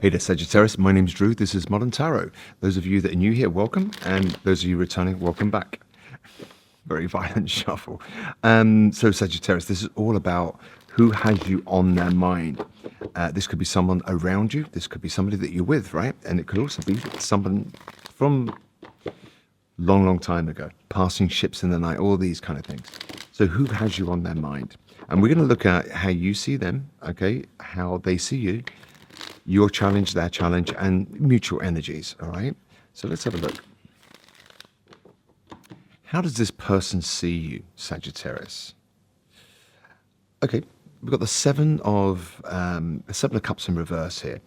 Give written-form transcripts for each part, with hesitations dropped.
Hey there, Sagittarius. My name's Drew. This is Modern Tarot. Those of you that are new here, welcome. And those of you returning, welcome back. Very violent shuffle. So Sagittarius, this is all about who has you on their mind. This could be someone around you. This could be somebody that you're with, right? And it could also be someone from long time ago, passing ships in the night, all these kind of things. So who has you on their mind? And we're going to look at how you see them, okay? How they see you, your challenge, their challenge, and mutual energies, all right? So let's have a look. How does this person see you, Sagittarius? Okay, we've got the Seven of Cups in reverse here.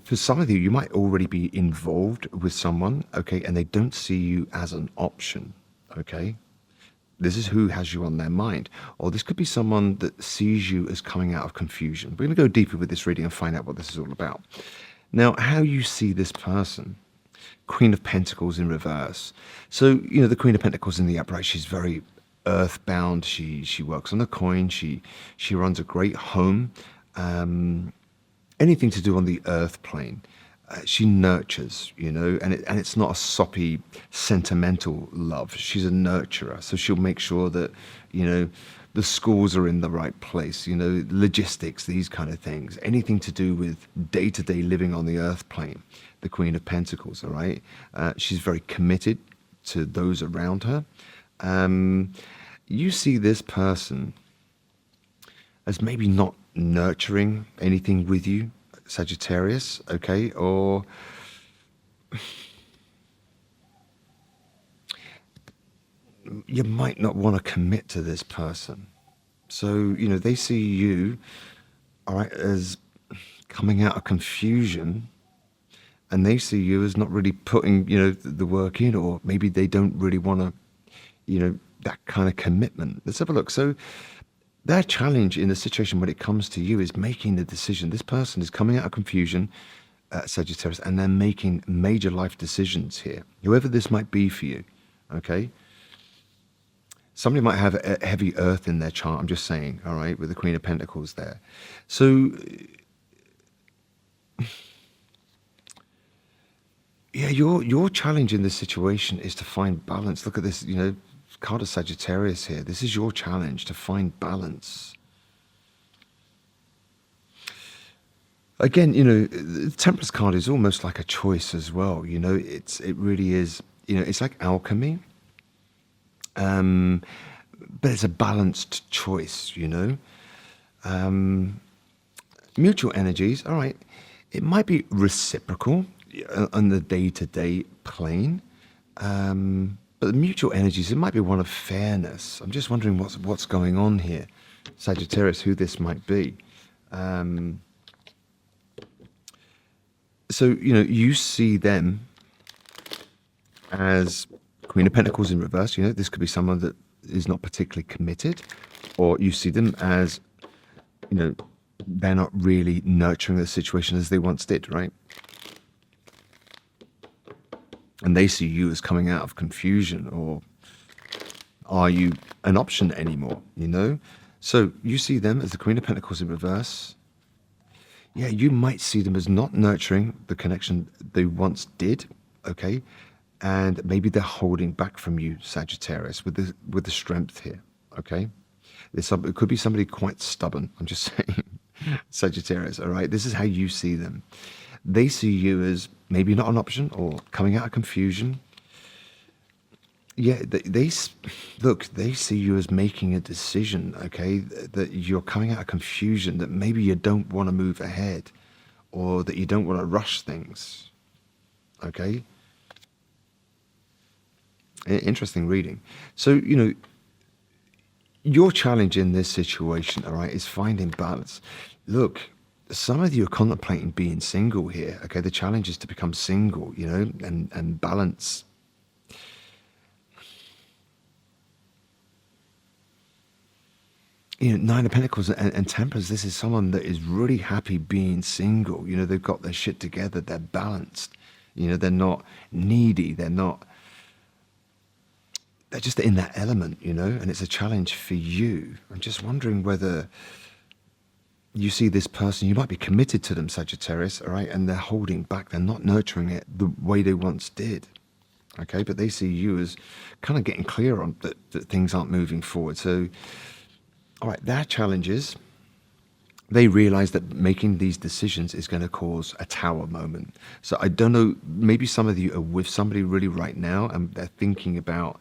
For some of you, you might already be involved with someone, okay, and they don't see you as an option, okay? This is who has you on their mind. Or this could be someone that sees you as coming out of confusion. We're going to go deeper with this reading and find out what this is all about. Now, how you see this person. Queen of Pentacles in reverse. So, you know, the Queen of Pentacles in the upright, she's very earthbound. She works on a coin. She runs a great home. Anything to do on the earth plane. She nurtures, you know, and it's not a soppy, sentimental love. She's a nurturer. So she'll make sure that, you know, the schools are in the right place, you know, logistics, these kind of things. Anything to do with day-to-day living on the earth plane. The Queen of Pentacles, all right? She's very committed to those around her. You see this person as maybe not nurturing anything with you, Sagittarius, okay? Or you might not want to commit to this person. So, you know, they see you, all right, as coming out of confusion, and they see you as not really putting, you know, the work in, or maybe they don't really want to, you know, that kind of commitment. Let's have a look. So their challenge in the situation when it comes to you is making the decision. This person is coming out of confusion, Sagittarius, and they're making major life decisions here. Whoever this might be for you, okay? Somebody might have a heavy earth in their chart, I'm just saying, all right, with the Queen of Pentacles there. So, yeah, your challenge in this situation is to find balance. Look at this, you know, card of Sagittarius here. This is your challenge, to find balance. Again, you know, the Temperance card is almost like a choice as well. You know, it really is, you know, it's like alchemy. But it's a balanced choice, you know. Mutual energies, all right. It might be reciprocal on the day-to-day plane. But the mutual energies, it might be one of fairness. I'm just wondering what's going on here. Sagittarius, who this might be. So, you know, you see them as Queen of Pentacles in reverse. You know, this could be someone that is not particularly committed. Or you see them as, you know, they're not really nurturing the situation as they once did, right? And they see you as coming out of confusion, or are you an option anymore, you know? So you see them as the Queen of Pentacles in reverse. Yeah, you might see them as not nurturing the connection they once did, okay? And maybe they're holding back from you, Sagittarius, with the strength here, okay? It could be somebody quite stubborn, I'm just saying, Sagittarius, all right? This is how you see them. They see you as maybe not an option, or coming out of confusion. Yeah, they see you as making a decision, okay, that you're coming out of confusion, that maybe you don't want to move ahead, or that you don't want to rush things, okay? Interesting reading. So, you know, your challenge in this situation, all right, is finding balance. Look, some of you are contemplating being single here, okay? The challenge is to become single, you know, and balance. You know, Nine of Pentacles and Temperance, this is someone that is really happy being single. You know, they've got their shit together, they're balanced. You know, they're not needy, they're just in that element, you know, and it's a challenge for you. I'm just wondering whether you see this person, you might be committed to them, Sagittarius, all right, and they're holding back, they're not nurturing it the way they once did. Okay, but they see you as kind of getting clear on that things aren't moving forward. So, all right, their challenges, they realize that making these decisions is going to cause a tower moment. So I don't know, maybe some of you are with somebody really right now and they're thinking about,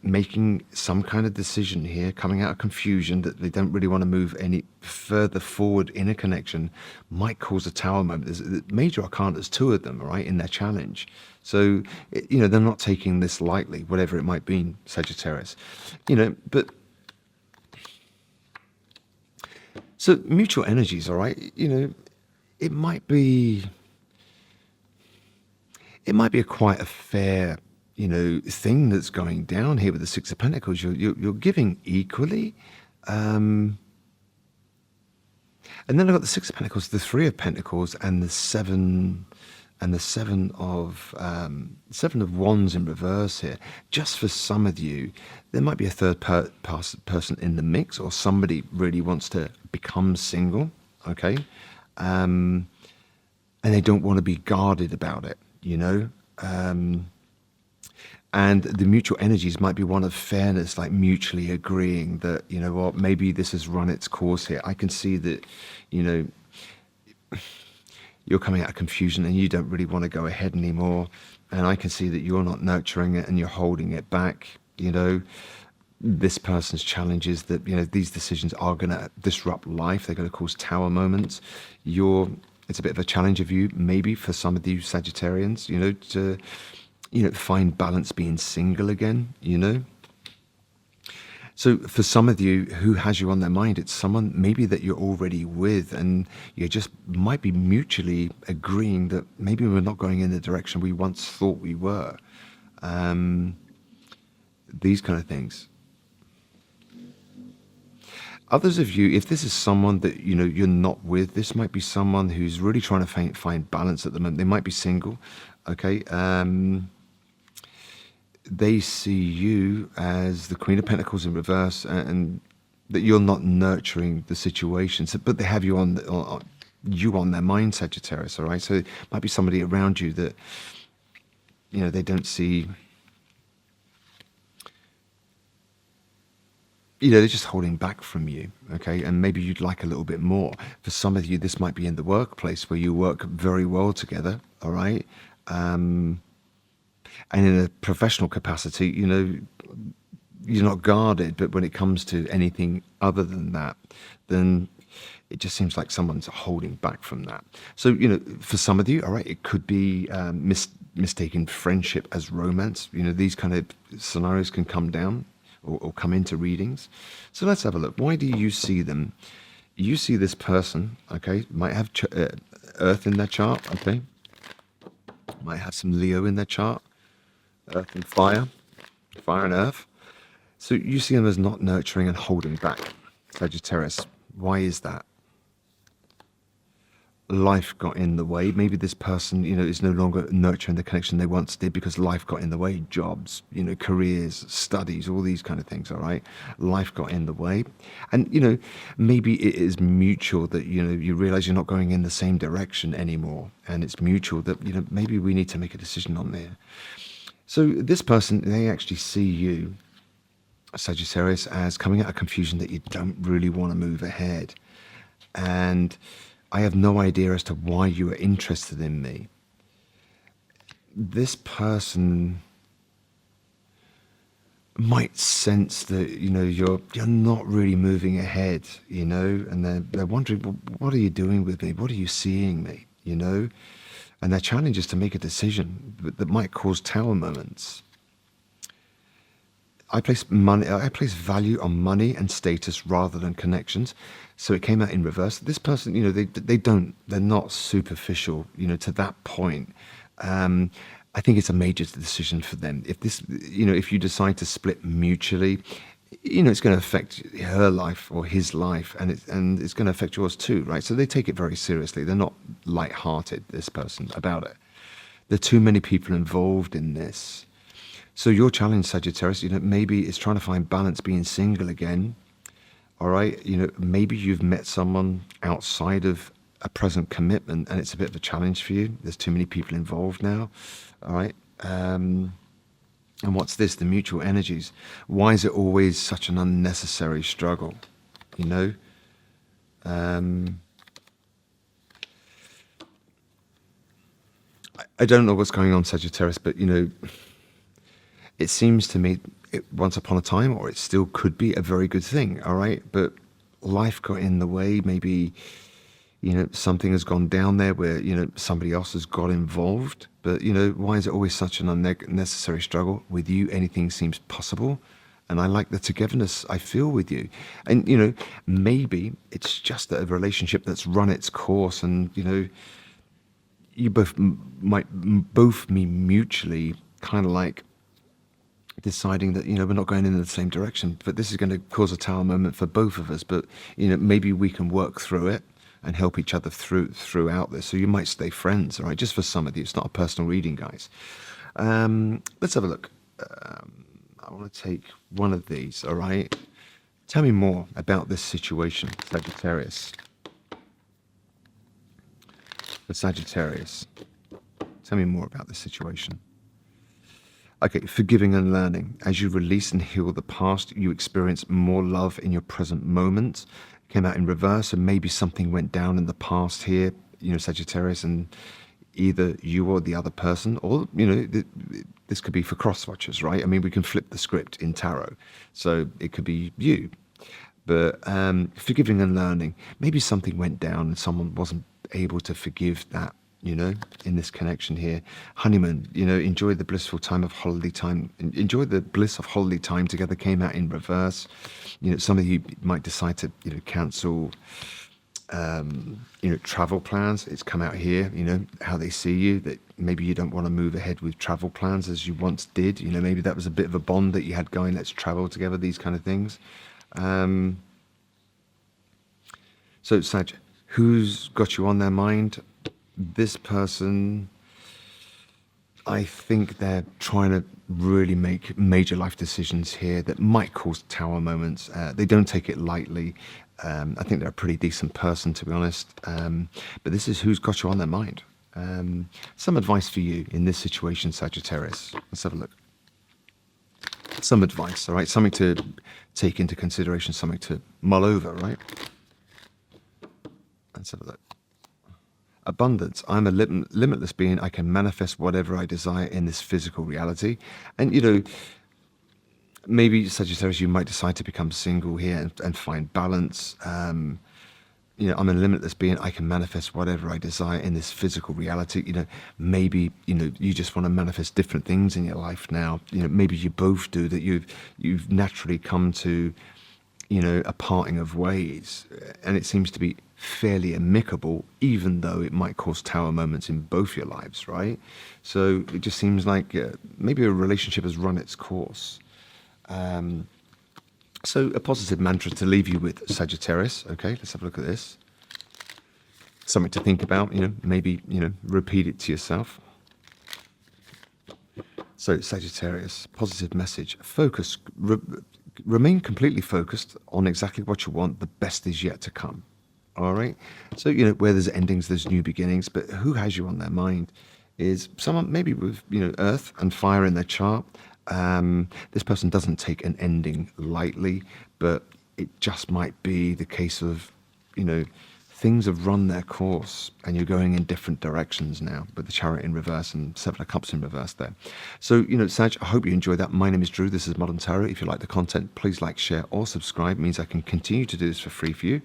making some kind of decision here, coming out of confusion that they don't really want to move any further forward in a connection, might cause a tower moment. There's major arcana, there's two of them, right, in their challenge. So, they're not taking this lightly, whatever it might be, Sagittarius. But so mutual energies, all right, it might be a quite a fair thing that's going down here with the Six of Pentacles. You're giving equally, and then I've got the Six of Pentacles, the Three of Pentacles, and the Seven of Wands in reverse here. Just for some of you, there might be a third person in the mix, or somebody really wants to become single, okay, and they don't want to be guarded about it, and the mutual energies might be one of fairness, like mutually agreeing that, maybe this has run its course here. I can see that, you're coming out of confusion and you don't really want to go ahead anymore. And I can see that you're not nurturing it and you're holding it back. This person's challenges that, these decisions are going to disrupt life. They're going to cause tower moments. It's a bit of a challenge of you, maybe for some of you Sagittarians, to find balance being single again, So for some of you who has you on their mind, it's someone maybe that you're already with, and you just might be mutually agreeing that maybe we're not going in the direction we once thought we were. These kind of things. Others of you, if this is someone that you're not with, this might be someone who's really trying to find balance at the moment. They might be single, okay. They see you as the Queen of Pentacles in reverse, and that you're not nurturing the situation. So, but they have you on their mind, Sagittarius. All right. So it might be somebody around you that they don't see. They're just holding back from you, okay? And maybe you'd like a little bit more. For some of you, this might be in the workplace where you work very well together, all right? And in a professional capacity, you're not guarded, but when it comes to anything other than that, then it just seems like someone's holding back from that. So, for some of you, all right, it could be mistaken friendship as romance. These kind of scenarios can come down or come into readings. So let's have a look. Why do you see them? You see this person, okay, might have Earth in their chart, okay, might have some Leo in their chart, Earth and fire and Earth. So you see them as not nurturing and holding back, Sagittarius. Why is that? Life got in the way. Maybe this person, is no longer nurturing the connection they once did because life got in the way. Jobs, careers, studies, all these kind of things, all right? Life got in the way. And, maybe it is mutual that, you realize you're not going in the same direction anymore. And it's mutual that, maybe we need to make a decision on there. So this person, they actually see you, Sagittarius, as coming out of confusion that you don't really want to move ahead. And I have no idea as to why you are interested in me. This person might sense that you're not really moving ahead, and they're wondering, well, what are you doing with me? What are you seeing me? And their challenge is to make a decision that might cause tower moments. I place value on money and status rather than connections. So it came out in reverse. This person, they're not superficial, to that point. I think it's a major decision for them. If you decide to split mutually, it's going to affect her life or his life, and it's going to affect yours too, right? So they take it very seriously. They're not light-hearted, this person, about it. There are too many people involved in this. So your challenge, Sagittarius, maybe it's trying to find balance being single again, All right. Maybe you've met someone outside of a present commitment and it's a bit of a challenge for you. There's too many people involved now. All right. And what's this? The mutual energies. Why is it always such an unnecessary struggle? You know? I don't know what's going on, Sagittarius, but it seems to me once upon a time, or it still could be a very good thing, all right? But life got in the way. Maybe, something has gone down there where, somebody else has got involved. But, why is it always such an unnecessary struggle? With you, anything seems possible. And I like the togetherness I feel with you. And, maybe it's just a relationship that's run its course and, you might both be mutually kind of like deciding that we're not going in the same direction, but this is going to cause a tower moment for both of us. But maybe we can work through it and help each other throughout this. So you might stay friends, all right? Just for some of you, it's not a personal reading, guys. Let's have a look. I want to take one of these, all right? Tell me more about this situation, Sagittarius. The Sagittarius. Tell me more about this situation. Okay, forgiving and learning. As you release and heal the past, you experience more love in your present moment. Came out in reverse, and maybe something went down in the past here, Sagittarius, and either you or the other person, or, this could be for cross-watchers, right? I mean, we can flip the script in tarot. So it could be you. But forgiving and learning, maybe something went down and someone wasn't able to forgive that, in this connection here. Honeymoon, enjoy the blissful time of holiday time. Enjoy the bliss of holiday time together. Came out in reverse. Some of you might decide to, cancel, travel plans. It's come out here, how they see you, that maybe you don't want to move ahead with travel plans as you once did. Maybe that was a bit of a bond that you had going, let's travel together, these kind of things. So, Sag, who's got you on their mind? This person, I think they're trying to really make major life decisions here that might cause tower moments. They don't take it lightly. I think they're a pretty decent person, to be honest. But this is who's got you on their mind. Some advice for you in this situation, Sagittarius. Let's have a look. Some advice, all right? Something to take into consideration, something to mull over, right? Let's have a look. Abundance. I'm a limitless being. I can manifest whatever I desire in this physical reality. And, maybe, Sagittarius, you might decide to become single here and find balance. I'm a limitless being. I can manifest whatever I desire in this physical reality. Maybe, you just want to manifest different things in your life now. Maybe you both do, that you've naturally come to, a parting of ways. And it seems to be fairly amicable, even though it might cause tower moments in both your lives, right? So it just seems like maybe a relationship has run its course. So a positive mantra to leave you with, Sagittarius. Okay, let's have a look at this. Something to think about, maybe, repeat it to yourself. So Sagittarius, positive message. Focus, remain completely focused on exactly what you want. The best is yet to come. All right. So, where there's endings, there's new beginnings, but who has you on their mind is someone maybe with, earth and fire in their chart. This person doesn't take an ending lightly, but it just might be the case of, things have run their course and you're going in different directions now, with the Chariot in reverse and Seven of Cups in reverse there. So, Sag, I hope you enjoyed that. My name is Drew. This is Modern Tarot. If you like the content, please like, share, or subscribe. It means I can continue to do this for free for you.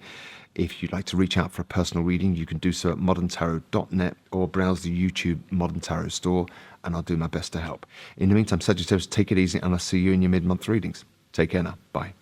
If you'd like to reach out for a personal reading, you can do so at moderntarot.net or browse the YouTube Modern Tarot store, and I'll do my best to help. In the meantime, Sagittarius, take it easy, and I'll see you in your mid-month readings. Take care now. Bye.